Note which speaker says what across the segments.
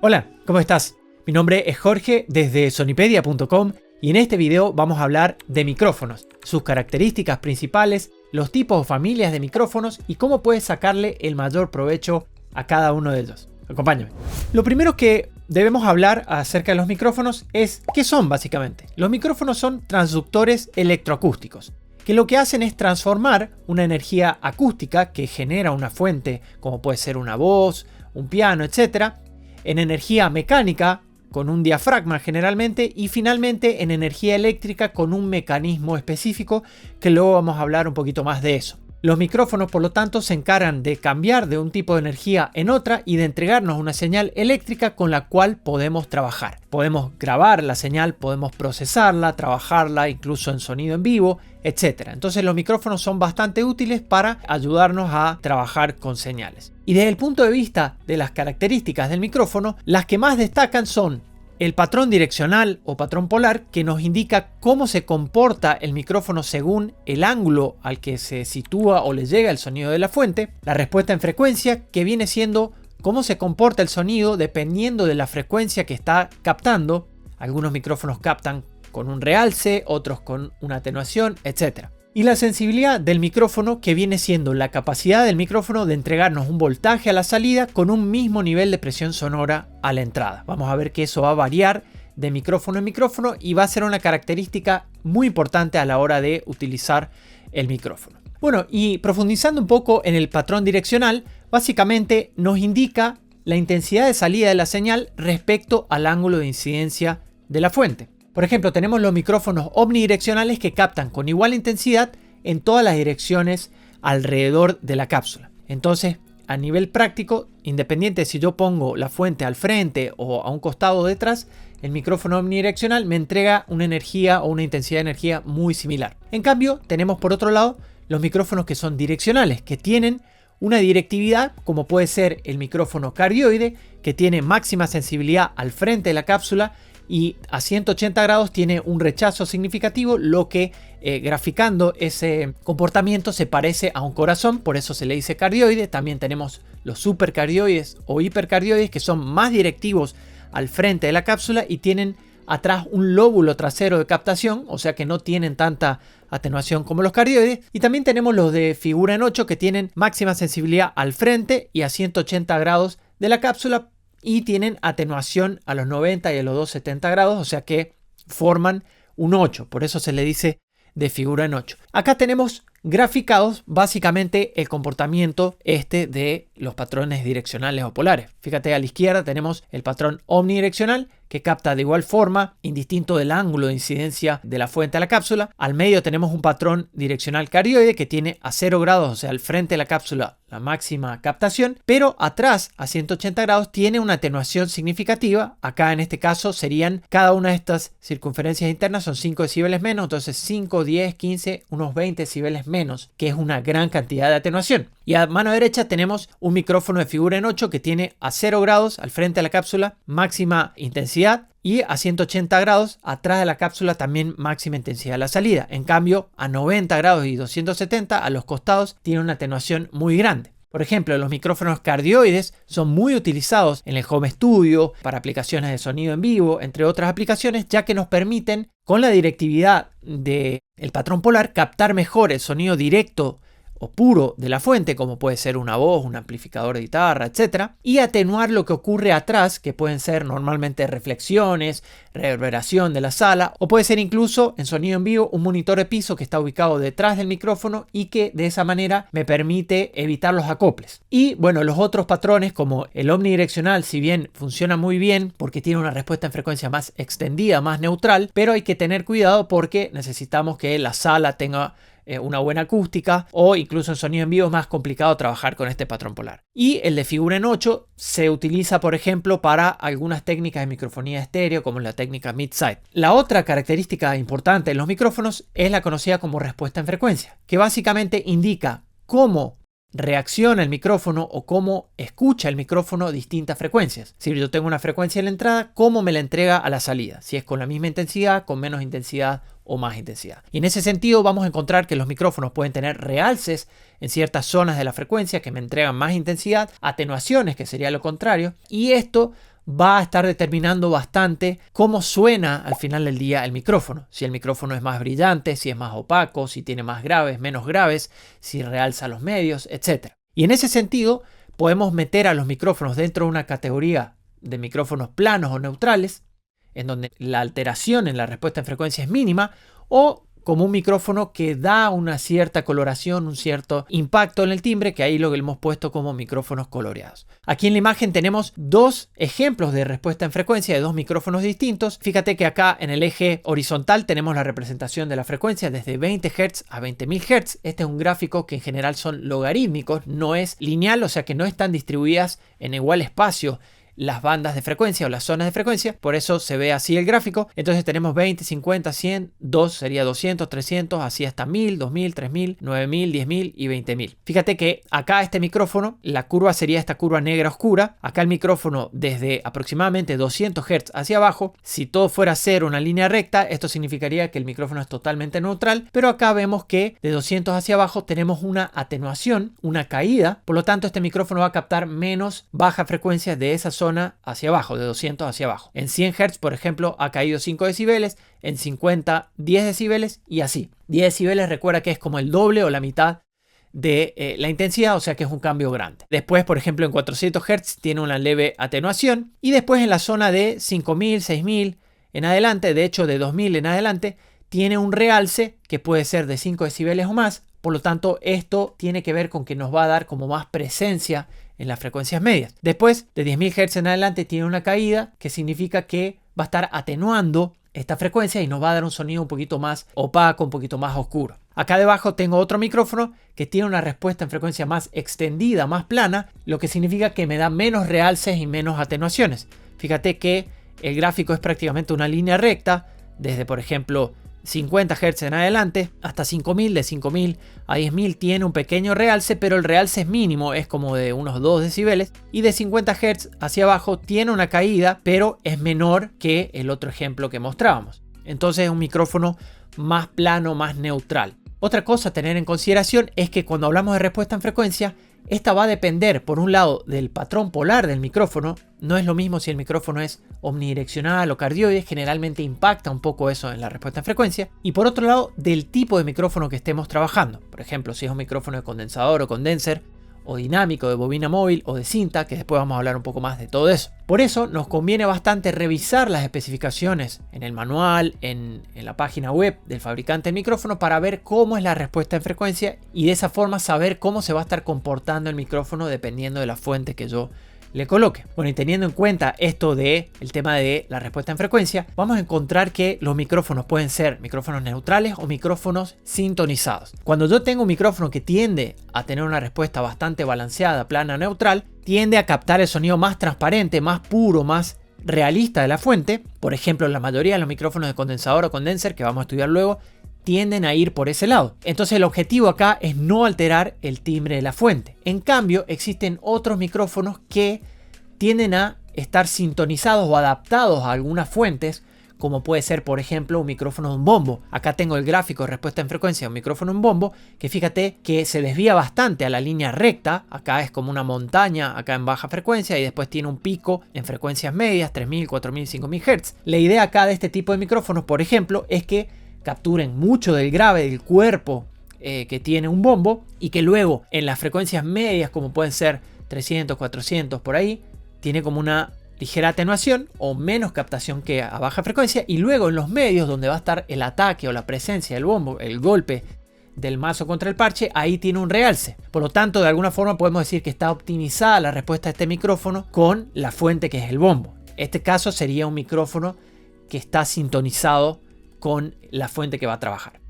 Speaker 1: Hola, ¿cómo estás? Mi nombre es Jorge desde sonipedia.com y en este video vamos a hablar de micrófonos, sus características principales, los tipos o familias de micrófonos y cómo puedes sacarle el mayor provecho a cada uno de ellos. Acompáñame. Lo primero que debemos hablar acerca de los micrófonos es ¿qué son básicamente? Los micrófonos son transductores electroacústicos, que lo que hacen es transformar una energía acústica que genera una fuente, como puede ser una voz, un piano, etc., en energía mecánica, con un diafragma generalmente, y finalmente en energía eléctrica con un mecanismo específico, que luego vamos a hablar un poquito más de eso. Los micrófonos, por lo tanto, se encargan de cambiar de un tipo de energía en otra y de entregarnos una señal eléctrica con la cual podemos trabajar. Podemos grabar la señal, podemos procesarla, trabajarla incluso en sonido en vivo, etc. Entonces los micrófonos son bastante útiles para ayudarnos a trabajar con señales. Y desde el punto de vista de las características del micrófono, las que más destacan son el patrón direccional o patrón polar, que nos indica cómo se comporta el micrófono según el ángulo al que se sitúa o le llega el sonido de la fuente. La respuesta en frecuencia, que viene siendo cómo se comporta el sonido dependiendo de la frecuencia que está captando. Algunos micrófonos captan con un realce, otros con una atenuación, etc. Y la sensibilidad del micrófono, que viene siendo la capacidad del micrófono de entregarnos un voltaje a la salida con un mismo nivel de presión sonora a la entrada. Vamos a ver que eso va a variar de micrófono en micrófono y va a ser una característica muy importante a la hora de utilizar el micrófono. Bueno, y profundizando un poco en el patrón direccional, básicamente nos indica la intensidad de salida de la señal respecto al ángulo de incidencia de la fuente. Por ejemplo, tenemos los micrófonos omnidireccionales que captan con igual intensidad en todas las direcciones alrededor de la cápsula. Entonces, a nivel práctico, independiente de si yo pongo la fuente al frente o a un costado o detrás, el micrófono omnidireccional me entrega una energía o una intensidad de energía muy similar. En cambio, tenemos por otro lado los micrófonos que son direccionales, que tienen una directividad, como puede ser el micrófono cardioide, que tiene máxima sensibilidad al frente de la cápsula y a 180 grados tiene un rechazo significativo, lo que graficando ese comportamiento se parece a un corazón, por eso se le dice cardioide. También tenemos los supercardioides o hipercardioides, que son más directivos al frente de la cápsula y tienen atrás un lóbulo trasero de captación, o sea que no tienen tanta atenuación como los cardioides. Y también tenemos los de figura en 8, que tienen máxima sensibilidad al frente y a 180 grados de la cápsula, y tienen atenuación a los 90 y a los 270 grados, o sea que forman un 8, por eso se le dice de figura en 8. Acá tenemos graficados básicamente el comportamiento de los patrones direccionales o polares. Fíjate, a la izquierda tenemos el patrón omnidireccional, que capta de igual forma, indistinto del ángulo de incidencia de la fuente a la cápsula. Al medio tenemos un patrón direccional cardioide, que tiene a 0 grados, o sea, al frente de la cápsula, la máxima captación, pero atrás, a 180 grados, tiene una atenuación significativa. Acá en este caso serían, cada una de estas circunferencias internas son 5 decibeles menos, entonces 5, 10, 15, unos 20 decibeles menos, que es una gran cantidad de atenuación. Y a mano derecha tenemos un micrófono de figura en 8 que tiene a 0 grados al frente de la cápsula, máxima intensidad, y a 180 grados atrás de la cápsula también máxima intensidad a la salida. En cambio, a 90 grados y 270 a los costados tiene una atenuación muy grande. Por ejemplo, los micrófonos cardioides son muy utilizados en el home studio, para aplicaciones de sonido en vivo, entre otras aplicaciones, ya que nos permiten, con la directividad del patrón polar, captar mejor el sonido directo o puro de la fuente, como puede ser una voz, un amplificador de guitarra, etc. Y atenuar lo que ocurre atrás, que pueden ser normalmente reflexiones, reverberación de la sala, o puede ser incluso en sonido en vivo un monitor de piso que está ubicado detrás del micrófono y que de esa manera me permite evitar los acoples. Y bueno, los otros patrones como el omnidireccional, si bien funciona muy bien porque tiene una respuesta en frecuencia más extendida, más neutral, pero hay que tener cuidado porque necesitamos que la sala tenga una buena acústica, o incluso en sonido en vivo es más complicado trabajar con este patrón polar. Y el de figura en 8 se utiliza, por ejemplo, para algunas técnicas de microfonía estéreo, como la técnica mid-side. La otra característica importante en los micrófonos es la conocida como respuesta en frecuencia, que básicamente indica cómo reacciona el micrófono o cómo escucha el micrófono distintas frecuencias. Si yo tengo una frecuencia en la entrada, cómo me la entrega a la salida. Si es con la misma intensidad, con menos intensidad o más intensidad. Y en ese sentido vamos a encontrar que los micrófonos pueden tener realces en ciertas zonas de la frecuencia que me entregan más intensidad, atenuaciones, que sería lo contrario, y esto va a estar determinando bastante cómo suena al final del día el micrófono. Si el micrófono es más brillante, si es más opaco, si tiene más graves, menos graves, si realza los medios, etc. Y en ese sentido, podemos meter a los micrófonos dentro de una categoría de micrófonos planos o neutrales, en donde la alteración en la respuesta en frecuencia es mínima, o como un micrófono que da una cierta coloración, un cierto impacto en el timbre, que ahí lo hemos puesto como micrófonos coloreados. Aquí en la imagen tenemos dos ejemplos de respuesta en frecuencia de dos micrófonos distintos. Fíjate que acá en el eje horizontal tenemos la representación de la frecuencia desde 20 Hz a 20.000 Hz. Este es un gráfico que en general son logarítmicos, no es lineal, o sea que no están distribuidas en igual espacio las bandas de frecuencia o las zonas de frecuencia, por eso se ve así el gráfico. Entonces tenemos 20, 50, 100, 2 sería 200, 300, así hasta 1000, 2000, 3000, 9000, 10000 y 20000. Fíjate que acá este micrófono, la curva sería esta curva negra oscura. Acá el micrófono desde aproximadamente 200 Hz hacia abajo, si todo fuera a ser una línea recta, esto significaría que el micrófono es totalmente neutral, pero acá vemos que de 200 hacia abajo tenemos una atenuación, una caída, por lo tanto este micrófono va a captar menos baja frecuencia de esa zona hacia abajo, de 200 hacia abajo. En 100 Hz, por ejemplo, ha caído 5 decibeles, en 50, 10 decibeles y así. 10 decibeles recuerda que es como el doble o la mitad de la intensidad, o sea que es un cambio grande. Después, por ejemplo, en 400 Hz tiene una leve atenuación y después en la zona de 5000, 6000 en adelante, de hecho de 2000 en adelante, tiene un realce que puede ser de 5 decibeles o más. Por lo tanto, esto tiene que ver con que nos va a dar como más presencia en las frecuencias medias. Después, de 10.000 Hz en adelante, tiene una caída que significa que va a estar atenuando esta frecuencia y nos va a dar un sonido un poquito más opaco, un poquito más oscuro. Acá debajo tengo otro micrófono que tiene una respuesta en frecuencia más extendida, más plana, lo que significa que me da menos realces y menos atenuaciones. Fíjate que el gráfico es prácticamente una línea recta, desde por ejemplo 50 Hz en adelante hasta 5000, de 5000 a 10.000 tiene un pequeño realce, pero el realce es mínimo, es como de unos 2 decibeles, y de 50 Hz hacia abajo tiene una caída, pero es menor que el otro ejemplo que mostrábamos. Entonces es un micrófono más plano, más neutral. Otra cosa a tener en consideración es que cuando hablamos de respuesta en frecuencia, esta va a depender, por un lado, del patrón polar del micrófono. No es lo mismo si el micrófono es omnidireccional o cardioide, generalmente impacta un poco eso en la respuesta en frecuencia. Y por otro lado, del tipo de micrófono que estemos trabajando. Por ejemplo, si es un micrófono de condensador o condenser, o dinámico, de bobina móvil o de cinta, que después vamos a hablar un poco más de todo eso. Por eso nos conviene bastante revisar las especificaciones en el manual, en la página web del fabricante del micrófono, para ver cómo es la respuesta en frecuencia y de esa forma saber cómo se va a estar comportando el micrófono dependiendo de la fuente que yo le coloque. Bueno, y teniendo en cuenta esto de el tema de la respuesta en frecuencia, vamos a encontrar que los micrófonos pueden ser micrófonos neutrales o micrófonos sintonizados. Cuando yo tengo un micrófono que tiende a tener una respuesta bastante balanceada, plana, neutral, tiende a captar el sonido más transparente, más puro, más realista de la fuente. Por ejemplo, la mayoría de los micrófonos de condensador o condenser, que vamos a estudiar luego, tienden a ir por ese lado. Entonces el objetivo acá es no alterar el timbre de la fuente. En cambio, existen otros micrófonos que tienden a estar sintonizados o adaptados a algunas fuentes, como puede ser, por ejemplo, un micrófono de un bombo. Acá tengo el gráfico de respuesta en frecuencia de un micrófono en bombo, que fíjate que se desvía bastante a la línea recta. Acá es como una montaña, acá en baja frecuencia, y después tiene un pico en frecuencias medias, 3000, 4000, 5000 Hz. La idea acá de este tipo de micrófonos, por ejemplo, es que capturen mucho del grave del cuerpo que tiene un bombo, y que luego en las frecuencias medias, como pueden ser 300, 400 por ahí, tiene como una ligera atenuación o menos captación que a baja frecuencia, y luego en los medios, donde va a estar el ataque o la presencia del bombo, el golpe del mazo contra el parche, ahí tiene un realce. Por lo tanto, de alguna forma podemos decir que está optimizada la respuesta de este micrófono con la fuente que es el bombo. Este caso sería un micrófono que está sintonizado con la fuente que va a trabajar.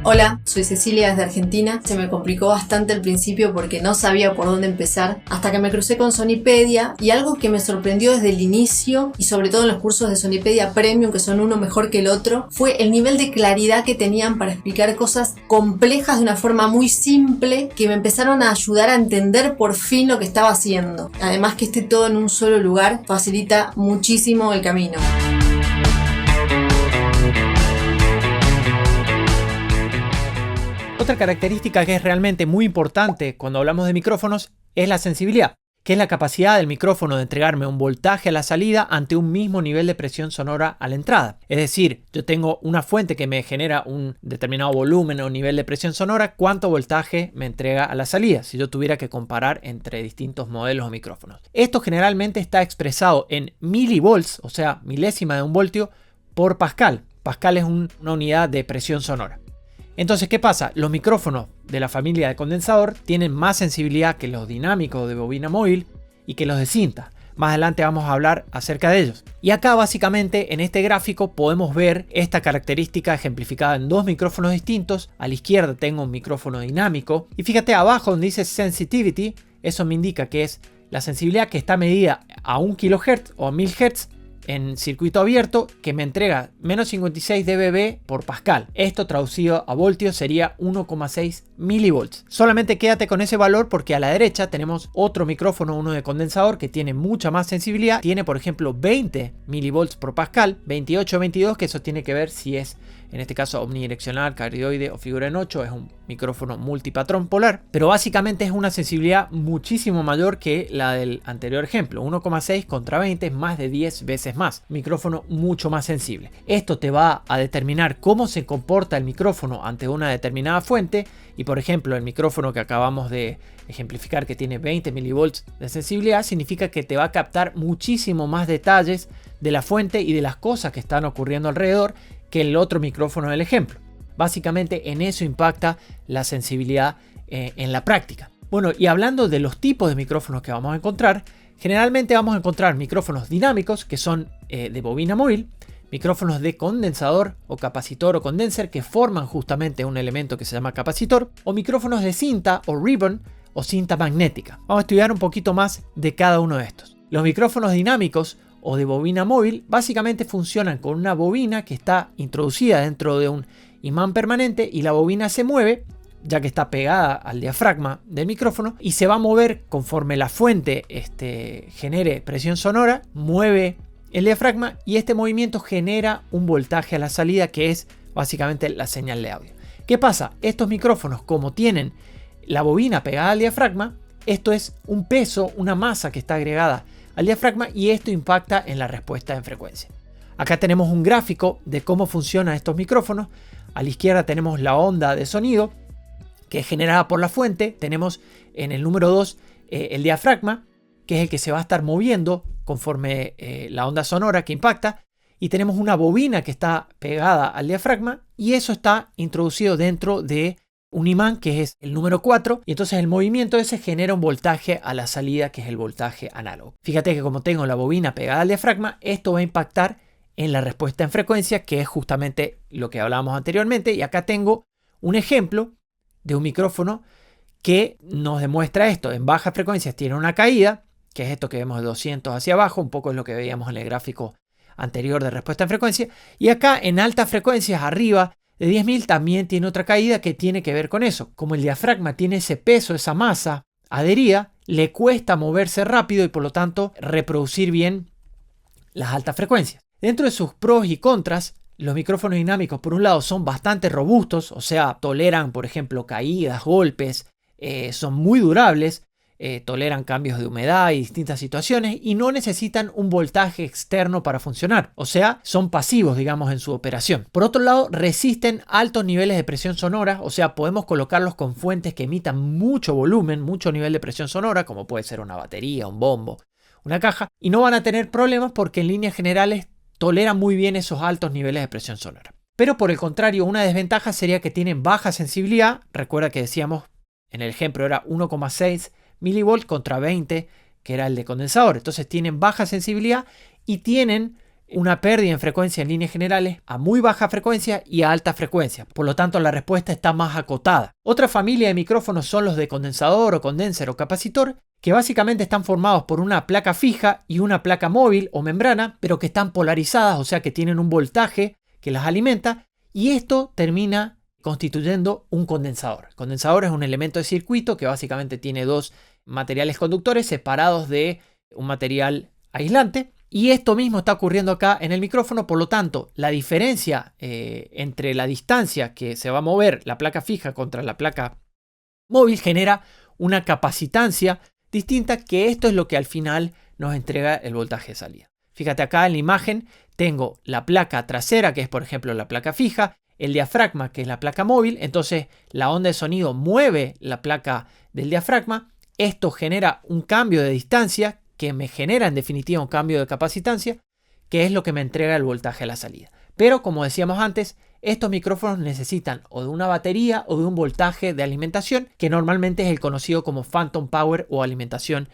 Speaker 2: Hola, soy Cecilia desde Argentina. Se me complicó bastante al principio porque no sabía por dónde empezar, hasta que me crucé con Sonipedia, y algo que me sorprendió desde el inicio, y sobre todo en los cursos de Sonipedia Premium, que son uno mejor que el otro, fue el nivel de claridad que tenían para explicar cosas complejas de una forma muy simple, que me empezaron a ayudar a entender por fin lo que estaba haciendo. Además, que esté todo en un solo lugar facilita muchísimo el camino.
Speaker 1: Otra característica que es realmente muy importante cuando hablamos de micrófonos es la sensibilidad, que es la capacidad del micrófono de entregarme un voltaje a la salida ante un mismo nivel de presión sonora a la entrada. Es decir, yo tengo una fuente que me genera un determinado volumen o nivel de presión sonora, ¿cuánto voltaje me entrega a la salida? Si yo tuviera que comparar entre distintos modelos o micrófonos. Esto generalmente está expresado en milivolts, o sea, milésima de un voltio por pascal. Pascal es una unidad de presión sonora. Entonces, ¿qué pasa? Los micrófonos de la familia de condensador tienen más sensibilidad que los dinámicos de bobina móvil y que los de cinta. Más adelante vamos a hablar acerca de ellos. Y acá básicamente en este gráfico podemos ver esta característica ejemplificada en dos micrófonos distintos. A la izquierda tengo un micrófono dinámico y fíjate abajo donde dice sensitivity, eso me indica que es la sensibilidad que está medida a 1 kHz o a 1000 Hz en circuito abierto, que me entrega menos 56 dB por pascal. Esto traducido a voltios sería 1,6 milivolts. Solamente quédate con ese valor porque a la derecha tenemos otro micrófono, uno de condensador, que tiene mucha más sensibilidad. Tiene, por ejemplo, 20 milivolts por pascal, 28 o 22, que eso tiene que ver si es, en este caso, omnidireccional, cardioide o figura en 8. Es un micrófono multipatrón polar, pero básicamente es una sensibilidad muchísimo mayor que la del anterior ejemplo. 1,6 contra 20 es más de 10 veces más. Micrófono mucho más sensible. Esto te va a determinar cómo se comporta el micrófono ante una determinada fuente. Y por ejemplo, el micrófono que acabamos de ejemplificar, que tiene 20 milivolts de sensibilidad, significa que te va a captar muchísimo más detalles de la fuente y de las cosas que están ocurriendo alrededor que el otro micrófono del ejemplo. Básicamente en eso impacta la sensibilidad en la práctica. Bueno, y hablando de los tipos de micrófonos que vamos a encontrar, generalmente vamos a encontrar micrófonos dinámicos, que son de bobina móvil, micrófonos de condensador o capacitor o condenser, que forman justamente un elemento que se llama capacitor, o micrófonos de cinta o ribbon o cinta magnética. Vamos a estudiar un poquito más de cada uno de estos. Los micrófonos dinámicos o de bobina móvil básicamente funcionan con una bobina que está introducida dentro de un imán permanente y la bobina se mueve, ya que está pegada al diafragma del micrófono, y se va a mover conforme la fuente genere presión sonora, mueve el diafragma y este movimiento genera un voltaje a la salida, que es básicamente la señal de audio. ¿Qué pasa? Estos micrófonos, como tienen la bobina pegada al diafragma, esto es un peso, una masa que está agregada al diafragma, y esto impacta en la respuesta en frecuencia. Acá tenemos un gráfico de cómo funcionan estos micrófonos. A la izquierda tenemos la onda de sonido que es generada por la fuente. Tenemos en el número 2 el diafragma, que es el que se va a estar moviendo conforme la onda sonora que impacta. Y tenemos una bobina que está pegada al diafragma, y eso está introducido dentro de un imán, que es el número 4, y entonces el movimiento ese genera un voltaje a la salida, que es el voltaje análogo. Fíjate que como tengo la bobina pegada al diafragma, esto va a impactar en la respuesta en frecuencia, que es justamente lo que hablábamos anteriormente. Y acá tengo un ejemplo de un micrófono que nos demuestra esto. En bajas frecuencias tiene una caída, que es esto que vemos de 200 hacia abajo, un poco es lo que veíamos en el gráfico anterior de respuesta en frecuencia. Y acá en altas frecuencias, arriba de 10.000, también tiene otra caída que tiene que ver con eso. Como el diafragma tiene ese peso, esa masa adherida, le cuesta moverse rápido y por lo tanto reproducir bien las altas frecuencias. Dentro de sus pros y contras, los micrófonos dinámicos, por un lado, son bastante robustos, o sea, toleran, por ejemplo, caídas, golpes, son muy durables, toleran cambios de humedad y distintas situaciones, y no necesitan un voltaje externo para funcionar, o sea, son pasivos, digamos, en su operación. Por otro lado, resisten altos niveles de presión sonora, o sea, podemos colocarlos con fuentes que emitan mucho volumen, mucho nivel de presión sonora, como puede ser una batería, un bombo, una caja, y no van a tener problemas porque en líneas generales toleran muy bien esos altos niveles de presión sonora. Pero por el contrario, una desventaja sería que tienen baja sensibilidad. Recuerda que decíamos, en el ejemplo era 1,6 milivolt contra 20, que era el de condensador. Entonces tienen baja sensibilidad y tienen una pérdida en frecuencia en líneas generales a muy baja frecuencia y a alta frecuencia. Por lo tanto, la respuesta está más acotada. Otra familia de micrófonos son los de condensador o condenser o capacitor, que básicamente están formados por una placa fija y una placa móvil o membrana, pero que están polarizadas, o sea que tienen un voltaje que las alimenta, y esto termina constituyendo un condensador. El condensador es un elemento de circuito que básicamente tiene dos materiales conductores separados de un material aislante, y esto mismo está ocurriendo acá en el micrófono. Por lo tanto, la diferencia entre la distancia que se va a mover la placa fija contra la placa móvil genera una capacitancia distinta, que esto es lo que al final nos entrega el voltaje de salida. Fíjate acá en la imagen tengo la placa trasera, que es por ejemplo la placa fija, el diafragma, que es la placa móvil. Entonces la onda de sonido mueve la placa del diafragma. Esto genera un cambio de distancia que me genera en definitiva un cambio de capacitancia, que es lo que me entrega el voltaje a la salida. Pero como decíamos antes, estos micrófonos necesitan o de una batería o de un voltaje de alimentación, que normalmente es el conocido como Phantom Power o alimentación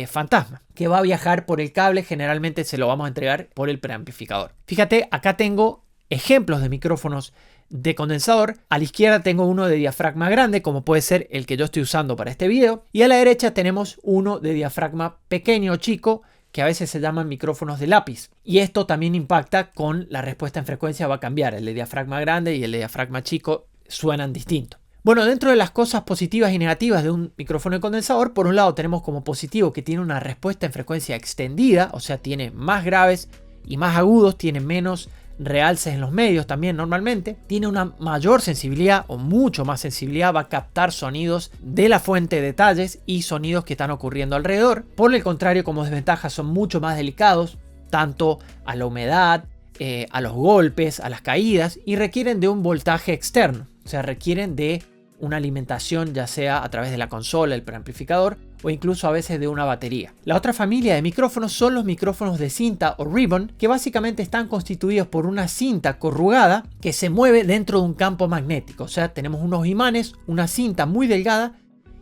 Speaker 1: fantasma, que va a viajar por el cable. Generalmente se lo vamos a entregar por el preamplificador. Fíjate, acá tengo ejemplos de micrófonos de condensador. A la izquierda tengo uno de diafragma grande, como puede ser el que yo estoy usando para este video, y a la derecha tenemos uno de diafragma pequeño o chico, que a veces se llaman micrófonos de lápiz. Y esto también impacta con la respuesta en frecuencia, va a cambiar. El de diafragma grande y el de diafragma chico suenan distinto. Bueno, dentro de las cosas positivas y negativas de un micrófono de condensador, por un lado tenemos como positivo que tiene una respuesta en frecuencia extendida, o sea, tiene más graves y más agudos, tiene menos realces en los medios también normalmente, tiene una mayor sensibilidad o mucho más sensibilidad, va a captar sonidos de la fuente de detalles y sonidos que están ocurriendo alrededor. Por el contrario, como desventaja, son mucho más delicados, tanto a la humedad, a los golpes, a las caídas, y requieren de un voltaje externo, o sea, requieren de una alimentación ya sea a través de la consola, el preamplificador o incluso a veces de una batería. La otra familia de micrófonos son los micrófonos de cinta o ribbon, que básicamente están constituidos por una cinta corrugada que se mueve dentro de un campo magnético. O sea, tenemos unos imanes, una cinta muy delgada,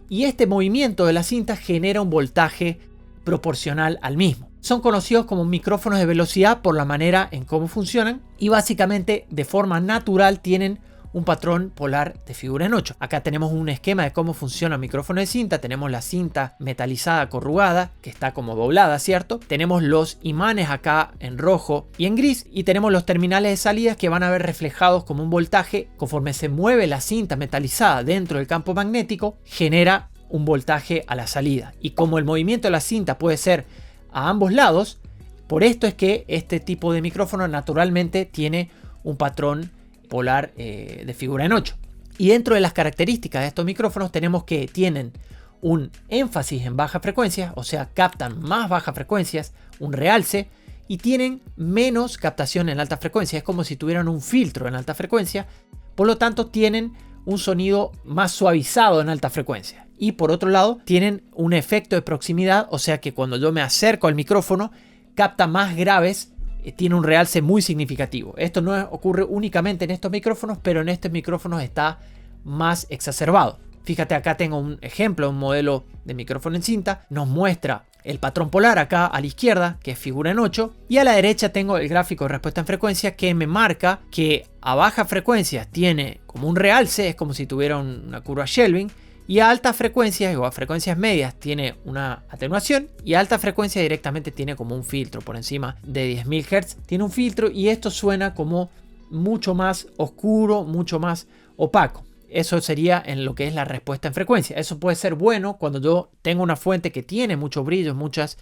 Speaker 1: y este movimiento de la cinta genera un voltaje proporcional al mismo. Son conocidos como micrófonos de velocidad por la manera en cómo funcionan, y básicamente de forma natural tienen un patrón polar de figura en 8. Acá tenemos un esquema de cómo funciona el micrófono de cinta. Tenemos la cinta metalizada corrugada, que está como doblada, ¿cierto? Tenemos los imanes acá en rojo y en gris, y tenemos los terminales de salidas que van a ver reflejados como un voltaje. Conforme se mueve la cinta metalizada dentro del campo magnético, genera un voltaje a la salida. Y como el movimiento de la cinta puede ser a ambos lados, por esto es que este tipo de micrófono naturalmente tiene un patrón polar de figura en 8. Y dentro de las características de estos micrófonos tenemos que tienen un énfasis en baja frecuencia, o sea, captan más bajas frecuencias, un realce, y tienen menos captación en alta frecuencia. Es como si tuvieran un filtro en alta frecuencia, por lo tanto tienen un sonido más suavizado en alta frecuencia. Y por otro lado, tienen un efecto de proximidad, o sea que cuando yo me acerco al micrófono, capta más graves, tiene un realce muy significativo. Esto no ocurre únicamente en estos micrófonos, pero en estos micrófonos está más exacerbado. Fíjate, acá tengo un ejemplo, un modelo de micrófono en cinta. Nos muestra el patrón polar acá a la izquierda, que es figura en 8. Y a la derecha tengo el gráfico de respuesta en frecuencia, que me marca que a baja frecuencia tiene como un realce, es como si tuviera una curva Kelvin. Y a altas frecuencias o a frecuencias medias tiene una atenuación, y a alta frecuencia directamente tiene como un filtro por encima de 10.000 Hz. Tiene un filtro y esto suena como mucho más oscuro, mucho más opaco. Eso sería en lo que es la respuesta en frecuencia. Eso puede ser bueno cuando yo tengo una fuente que tiene muchos brillos, muchas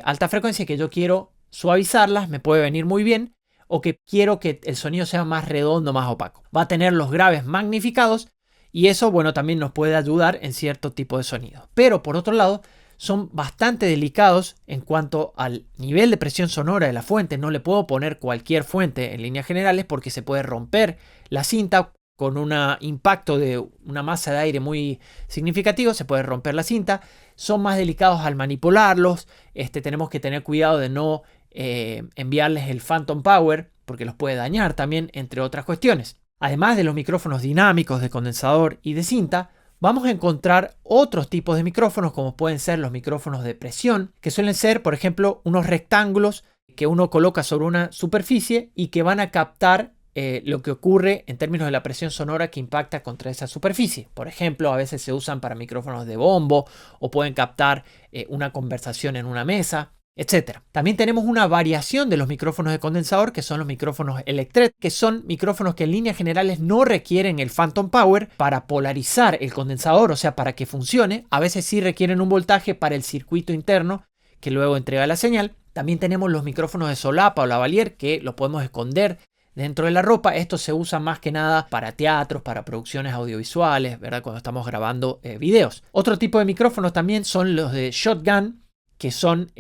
Speaker 1: altas frecuencias, que yo quiero suavizarlas, me puede venir muy bien, o que quiero que el sonido sea más redondo, más opaco. Va a tener los graves magnificados, y eso, bueno, también nos puede ayudar en cierto tipo de sonido. Pero por otro lado, son bastante delicados en cuanto al nivel de presión sonora de la fuente. No le puedo poner cualquier fuente en líneas generales porque se puede romper la cinta con un impacto de una masa de aire muy significativo. Se puede romper la cinta. Son más delicados al manipularlos. Tenemos que tener cuidado de no enviarles el Phantom Power porque los puede dañar también, entre otras cuestiones. Además de los micrófonos dinámicos de condensador y de cinta, vamos a encontrar otros tipos de micrófonos, como pueden ser los micrófonos de presión, que suelen ser, por ejemplo, unos rectángulos que uno coloca sobre una superficie y que van a captar lo que ocurre en términos de la presión sonora que impacta contra esa superficie. Por ejemplo, a veces se usan para micrófonos de bombo o pueden captar una conversación en una mesa, etc. También tenemos una variación de los micrófonos de condensador, que son los micrófonos Electret, que son micrófonos que en líneas generales no requieren el Phantom Power para polarizar el condensador, o sea, para que funcione. A veces sí requieren un voltaje para el circuito interno que luego entrega la señal. También tenemos los micrófonos de solapa o lavalier, que los podemos esconder dentro de la ropa. Esto se usa más que nada para teatros, para producciones audiovisuales, ¿verdad? Cuando estamos grabando videos. Otro tipo de micrófonos también son los de shotgun, que son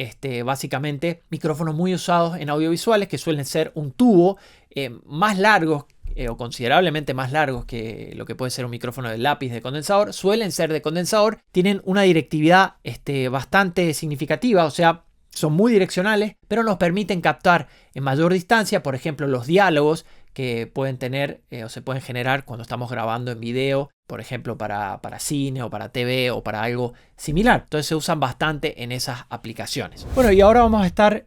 Speaker 1: básicamente micrófonos muy usados en audiovisuales, que suelen ser un tubo más largos o considerablemente más largos que lo que puede ser un micrófono de lápiz de condensador. Suelen ser de condensador, tienen una directividad bastante significativa, o sea, son muy direccionales, pero nos permiten captar en mayor distancia, por ejemplo, los diálogos que pueden tener o se pueden generar cuando estamos grabando en video, por ejemplo, para cine o para TV o para algo similar. Entonces se usan bastante en esas aplicaciones. Bueno, y ahora vamos a estar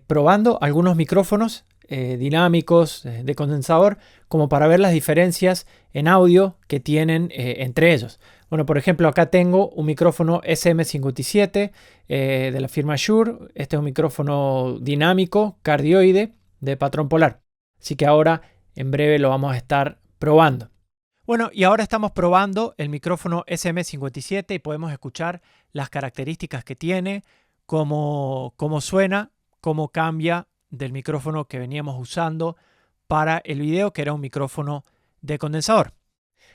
Speaker 1: probando algunos micrófonos dinámicos de condensador, como para ver las diferencias en audio que tienen entre ellos. Bueno, por ejemplo, acá tengo un micrófono SM57 de la firma Shure. Este es un micrófono dinámico cardioide de patrón polar. Así que ahora en breve lo vamos a estar probando. Bueno, y ahora estamos probando el micrófono SM57 y podemos escuchar las características que tiene, cómo suena, cómo cambia del micrófono que veníamos usando para el video, que era un micrófono de condensador.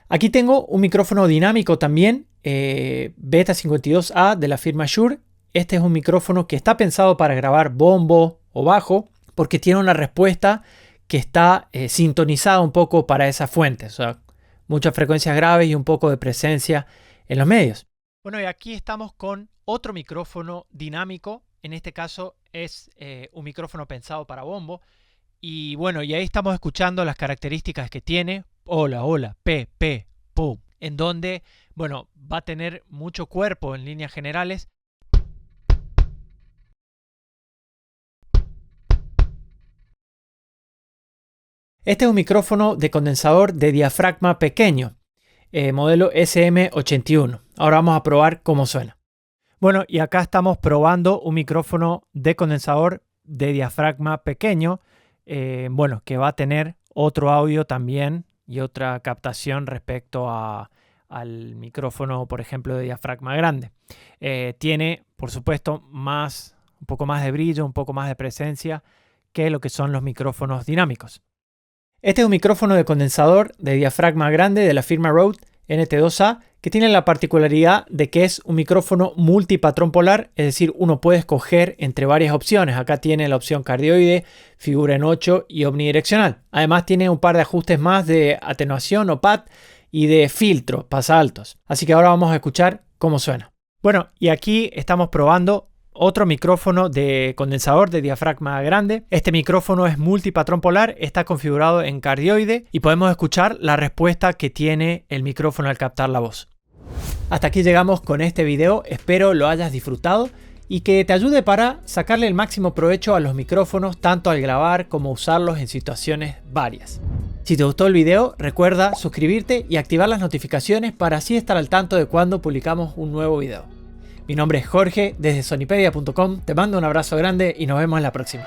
Speaker 1: Aquí tengo un micrófono dinámico también, Beta 52A de la firma Shure. Este es un micrófono que está pensado para grabar bombo o bajo, porque tiene una respuesta que está sintonizada un poco para esa fuente, o sea, muchas frecuencias graves y un poco de presencia en los medios. Bueno, y aquí estamos con otro micrófono dinámico. En este caso es un micrófono pensado para bombo. Y bueno, y ahí estamos escuchando las características que tiene. Hola, hola, P, pum. En donde, bueno, va a tener mucho cuerpo en líneas generales. Este es un micrófono de condensador de diafragma pequeño, modelo SM81. Ahora vamos a probar cómo suena. Bueno, y acá estamos probando un micrófono de condensador de diafragma pequeño, bueno, que va a tener otro audio también y otra captación respecto al micrófono, por ejemplo, de diafragma grande. Tiene, por supuesto, un poco más de brillo, un poco más de presencia que lo que son los micrófonos dinámicos. Este es un micrófono de condensador de diafragma grande de la firma Rode NT2A, que tiene la particularidad de que es un micrófono multipatrón polar, es decir, uno puede escoger entre varias opciones. Acá tiene la opción cardioide, figura en 8 y omnidireccional. Además tiene un par de ajustes más de atenuación o pad y de filtro, pasaltos. Así que ahora vamos a escuchar cómo suena. Bueno, y aquí estamos probando otro micrófono de condensador de diafragma grande. Este micrófono es multipatrón polar, está configurado en cardioide y podemos escuchar la respuesta que tiene el micrófono al captar la voz. Hasta aquí llegamos con este video, espero lo hayas disfrutado y que te ayude para sacarle el máximo provecho a los micrófonos, tanto al grabar como usarlos en situaciones varias. Si te gustó el video, recuerda suscribirte y activar las notificaciones para así estar al tanto de cuando publicamos un nuevo video. Mi nombre es Jorge, desde sonipedia.com, te mando un abrazo grande y nos vemos en la próxima.